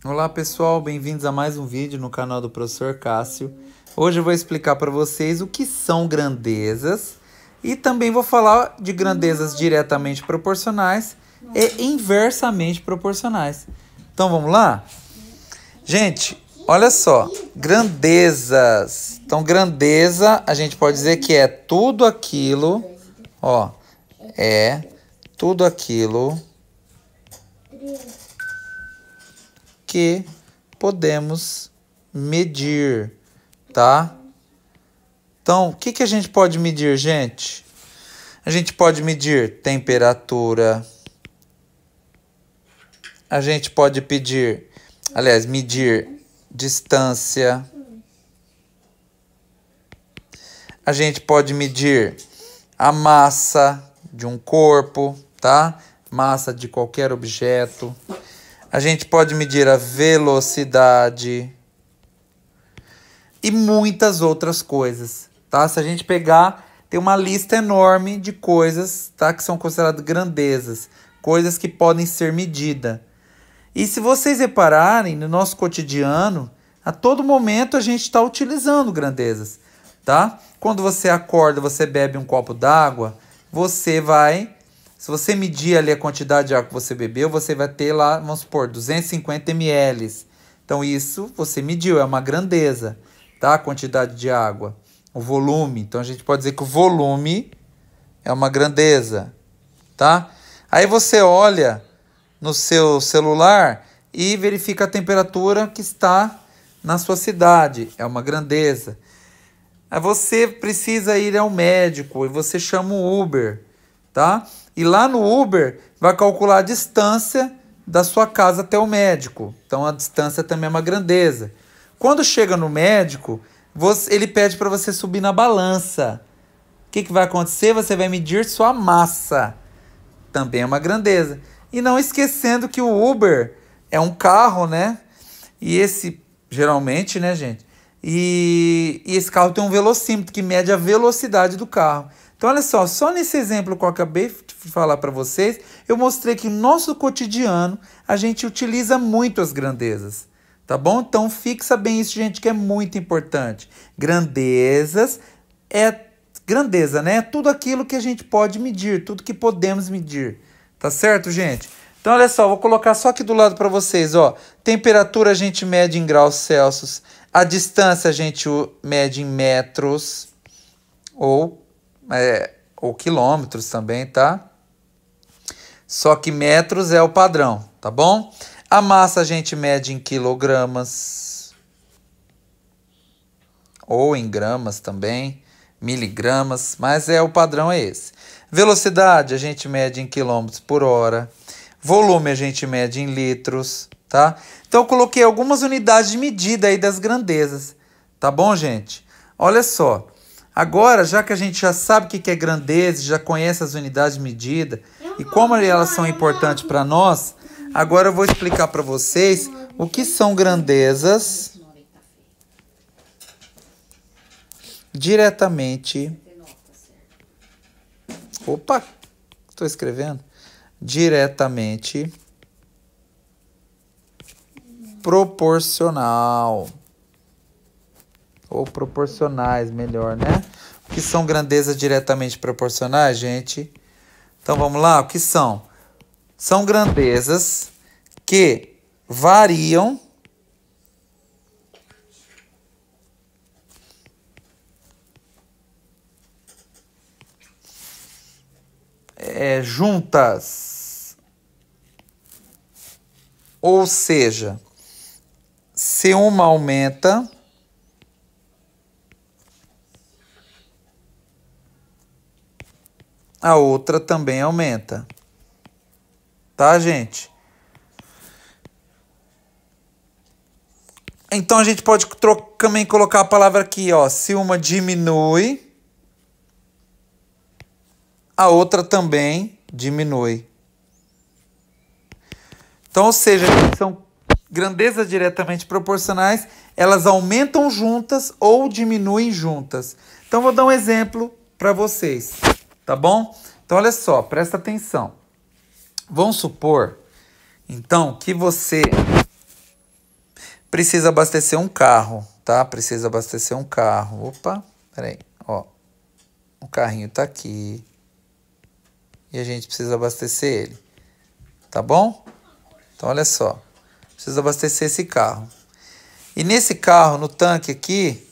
Olá pessoal, bem-vindos a mais um vídeo no canal do Professor Cássio. Hoje eu vou explicar para vocês o que são grandezas e também vou falar de grandezas diretamente proporcionais e inversamente proporcionais. Então vamos lá? Gente, olha só, grandezas. Então grandeza a gente pode dizer que é tudo aquilo, ó, é tudo aquilo que podemos medir, tá? Então, o que a gente pode medir, gente? A gente pode medir temperatura. A gente pode medir distância. A gente pode medir a massa de um corpo, tá? Massa de qualquer objeto. A gente pode medir a velocidade e muitas outras coisas, tá? Se a gente pegar, tem uma lista enorme de coisas, tá? Que são consideradas grandezas, coisas que podem ser medidas. E se vocês repararem, no nosso cotidiano, a todo momento a gente está utilizando grandezas, tá? Quando você acorda, você bebe um copo d'água, se você medir ali a quantidade de água que você bebeu, você vai ter lá, vamos supor, 250 ml. Então isso você mediu, é uma grandeza, tá? A quantidade de água, o volume. Então a gente pode dizer que o volume é uma grandeza, tá? Aí você olha no seu celular e verifica a temperatura que está na sua cidade, é uma grandeza. Aí você precisa ir ao médico e você chama o Uber, tá? E lá no Uber vai calcular a distância da sua casa até o médico. Então a distância também é uma grandeza. Quando chega no médico, ele pede para você subir na balança. O que vai acontecer? Você vai medir sua massa. Também é uma grandeza. E não esquecendo que o Uber é um carro, né? E esse, geralmente, né, gente? E esse carro tem um velocímetro que mede a velocidade do carro. Então, olha só nesse exemplo que eu acabei de falar para vocês, eu mostrei que no nosso cotidiano a gente utiliza muito as grandezas, tá bom? Então, fixa bem isso, gente, que é muito importante. Grandezas grandeza, né? É tudo aquilo que a gente pode medir, tudo que podemos medir, tá certo, gente? Então, olha só, vou colocar só aqui do lado para vocês, ó. Temperatura a gente mede em graus Celsius, a distância a gente mede em metros ou quilômetros também, tá? Só que metros é o padrão, tá bom? A massa a gente mede em quilogramas ou em gramas também, miligramas, mas o padrão é esse. Velocidade a gente mede em quilômetros por hora. Volume a gente mede em litros, tá? Então eu coloquei algumas unidades de medida aí das grandezas, tá bom, gente? Olha só. Agora, já que a gente já sabe o que é grandeza, já conhece as unidades de medida e como elas são importantes para nós, agora eu vou explicar para vocês o que são grandezas diretamente. Opa, estou escrevendo. Diretamente proporcional. Ou proporcionais, melhor, né? O que são grandezas diretamente proporcionais, gente? Então vamos lá, o que são? São grandezas que variam juntas. Ou seja, se uma aumenta, a outra também aumenta. Tá, gente? Então a gente pode também colocar a palavra aqui, ó. Se uma diminui, a outra também diminui. Então, ou seja, são grandezas diretamente proporcionais, elas aumentam juntas ou diminuem juntas. Então, vou dar um exemplo para vocês, tá bom? Então, olha só, presta atenção. Vamos supor, então, que você precisa abastecer um carro, tá? Precisa abastecer um carro. Opa, peraí, ó. O carrinho tá aqui. E a gente precisa abastecer ele. Tá bom? Então, olha só. Precisa abastecer esse carro. E nesse carro, no tanque aqui,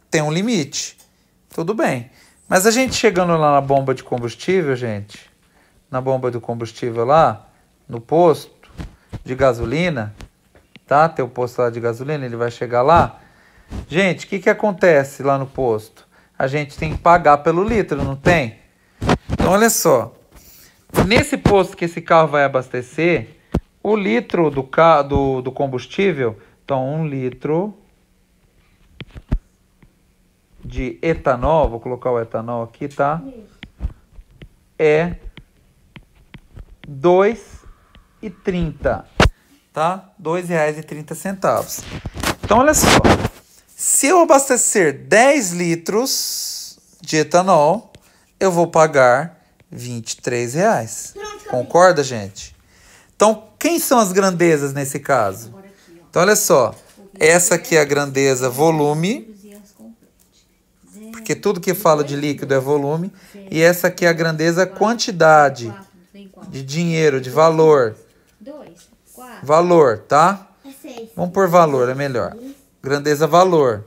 tem um limite. Tudo bem. Mas a gente chegando lá na bomba de combustível, gente, na bomba do combustível lá, no posto de gasolina, tá? Tem o posto lá de gasolina, ele vai chegar lá. Gente, o que que acontece lá no posto? A gente tem que pagar pelo litro, não tem? Então, olha só. Nesse posto que esse carro vai abastecer, o litro do combustível, então 1 litro de etanol, vou colocar o etanol aqui, tá? É R$ 2,30, tá? R$ 2,30. Então, olha só. Se eu abastecer 10 litros de etanol, eu vou pagar R$ 23. Concorda, gente? Então, quem são as grandezas nesse caso? Então, olha só. Essa aqui é a grandeza volume, porque tudo que fala de líquido é volume. E essa aqui é a grandeza quantidade de dinheiro, de valor. Valor, tá? Vamos por valor, é melhor. Grandeza valor.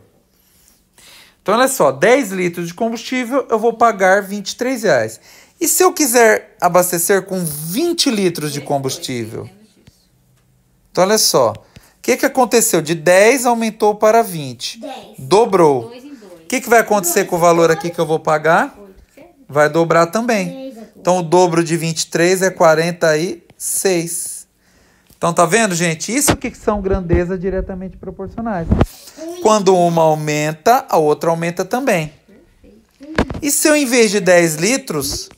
Então, olha só. 10 litros de combustível, eu vou pagar R$ 23. E se eu quiser abastecer com 20 litros de combustível? Então, olha só. O que aconteceu? De 10 aumentou para 20. Dobrou. O que vai acontecer com o valor aqui que eu vou pagar? Vai dobrar também. Então, o dobro de 23 é 46. Então, tá vendo, gente? Isso que são grandezas diretamente proporcionais. Quando uma aumenta, a outra aumenta também. E se eu, em vez de 10 litros,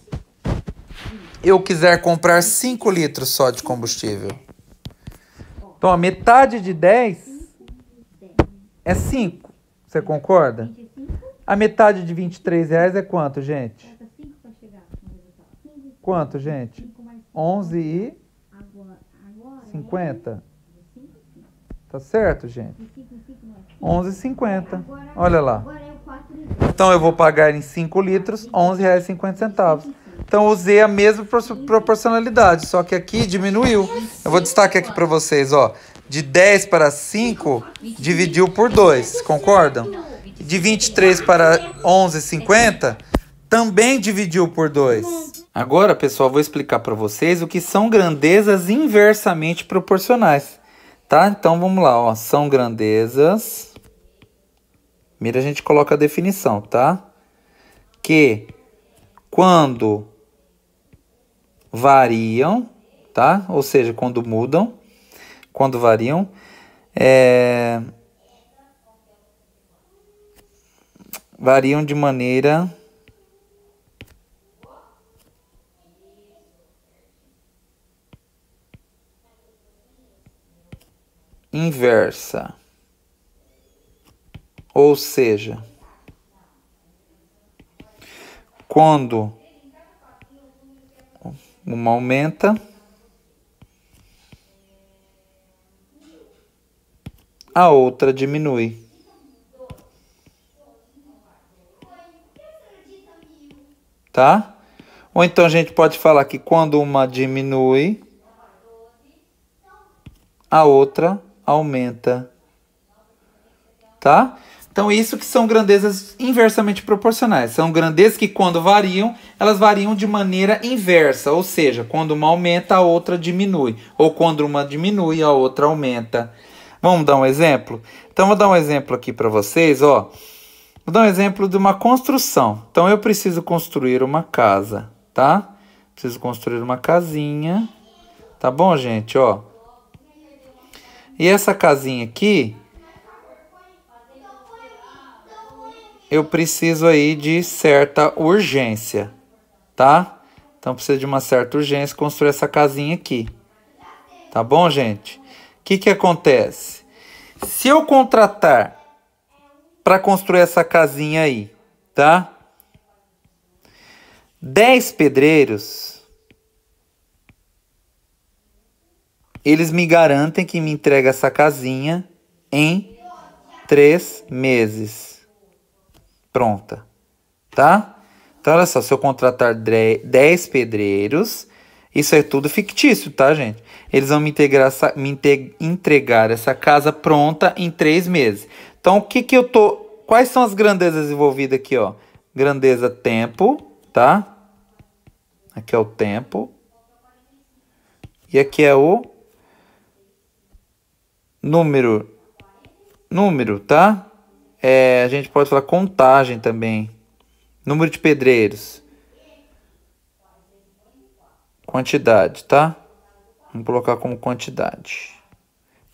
eu quiser comprar 5 litros só de combustível? Então, a metade de 10 é 5. Você concorda? A metade de R$ 23 é quanto, gente? Quanto, gente? 11,50. Tá certo, gente? 11,50. Olha lá. Então, eu vou pagar em 5 litros R$ 11,50. Então, eu usei a mesma proporcionalidade, só que aqui diminuiu. Eu vou destacar aqui para vocês, ó. De 10 para 5, dividiu por 2, concordam? De 23 para 11,50, também dividiu por 2. Agora, pessoal, vou explicar para vocês o que são grandezas inversamente proporcionais, tá? Então, vamos lá, ó. São grandezas... Primeiro a gente coloca a definição, tá? Que quando variam, tá? Ou seja, quando mudam, quando variam, variam de maneira inversa. Ou seja, quando uma aumenta, a outra diminui. Tá? Ou então a gente pode falar que quando uma diminui, a outra aumenta. Tá? Então, isso que são grandezas inversamente proporcionais. São grandezas que, quando variam, elas variam de maneira inversa. Ou seja, quando uma aumenta, a outra diminui. Ou quando uma diminui, a outra aumenta. Vamos dar um exemplo? Então, vou dar um exemplo aqui para vocês, ó. Vou dar um exemplo de uma construção. Então, eu preciso construir uma casa, tá? Preciso construir uma casinha. Tá bom, gente? Ó. E essa casinha aqui, eu preciso aí de certa urgência, tá? Então, precisa de uma certa urgência construir essa casinha aqui. Tá bom, gente? O que acontece? Se eu contratar para construir essa casinha aí, tá? 10 pedreiros, eles me garantem que me entrega essa casinha em 3 meses. Pronta, tá? Então, olha só, se eu contratar 10 pedreiros, isso é tudo fictício, tá, gente? Eles vão me entregar essa casa pronta em 3 meses. Então, quais são as grandezas envolvidas aqui, ó? Grandeza tempo, tá? Aqui é o tempo. E aqui é o número, tá? A gente pode falar contagem também. Número de pedreiros. Quantidade, tá? Vamos colocar como quantidade.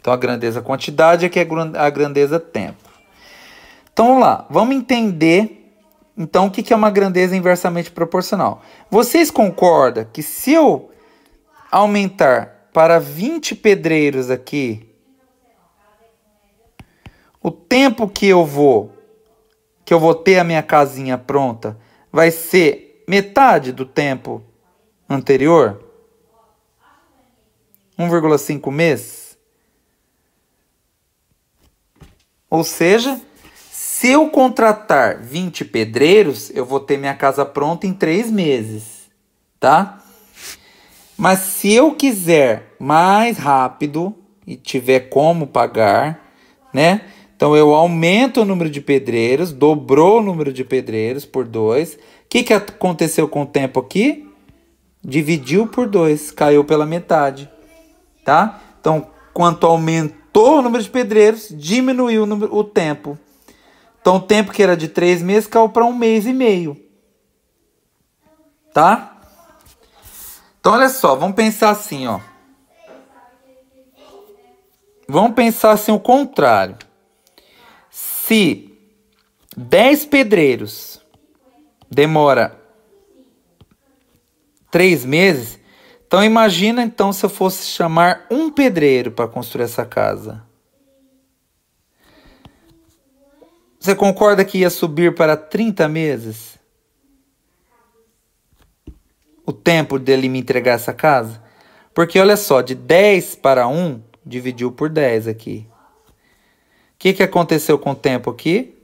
Então, a grandeza quantidade aqui é a grandeza tempo. Então, vamos lá. Vamos entender, então, o que é uma grandeza inversamente proporcional. Vocês concordam que se eu aumentar para 20 pedreiros aqui, o tempo que eu vou ter a minha casinha pronta vai ser metade do tempo anterior? 1,5 meses? Ou seja, se eu contratar 20 pedreiros, eu vou ter minha casa pronta em 3 meses, tá? Mas se eu quiser mais rápido e tiver como pagar, né? Então, eu aumento o número de pedreiros, dobrou o número de pedreiros por 2. O que aconteceu com o tempo aqui? Dividiu por 2, caiu pela metade, tá? Então, quanto aumentou o número de pedreiros, diminuiu o tempo. Então, o tempo que era de 3 meses caiu para 1 mês e meio, tá? Então, olha só, vamos pensar assim, ó. Vamos pensar assim o contrário. Se 10 pedreiros demora 3 meses, então imagina então se eu fosse chamar um pedreiro para construir essa casa. Você concorda que ia subir para 30 meses? O tempo dele me entregar essa casa? Porque olha só, de 10 para 1, dividiu por 10 aqui. O que aconteceu com o tempo aqui?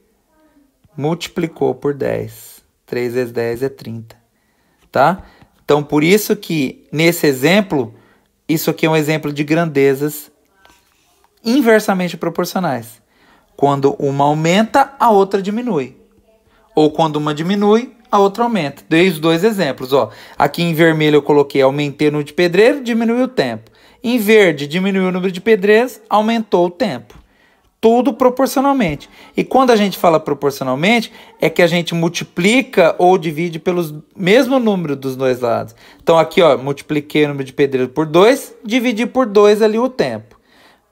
Multiplicou por 10. 3 vezes 10 é 30. Tá? Então, por isso que, nesse exemplo, isso aqui é um exemplo de grandezas inversamente proporcionais. Quando uma aumenta, a outra diminui. Ou quando uma diminui, a outra aumenta. Dei os 2 exemplos. Ó. Aqui em vermelho eu coloquei aumentei o número de pedreiros, diminuiu o tempo. Em verde, diminuiu o número de pedreiros, aumentou o tempo. Tudo proporcionalmente. E quando a gente fala proporcionalmente, é que a gente multiplica ou divide pelos mesmo número dos dois lados. Então aqui, ó, multipliquei o número de pedreiro por 2, dividi por 2 ali o tempo.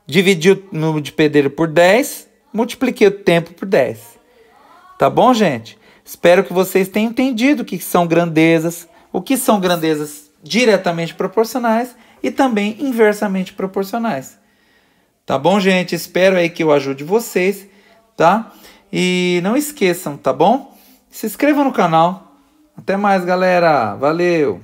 Dividi o número de pedreiro por 10, multipliquei o tempo por 10. Tá bom, gente? Espero que vocês tenham entendido o que são grandezas, o que são grandezas diretamente proporcionais e também inversamente proporcionais. Tá bom, gente? Espero aí que eu ajude vocês, tá? E não esqueçam, tá bom? Se inscrevam no canal. Até mais, galera. Valeu!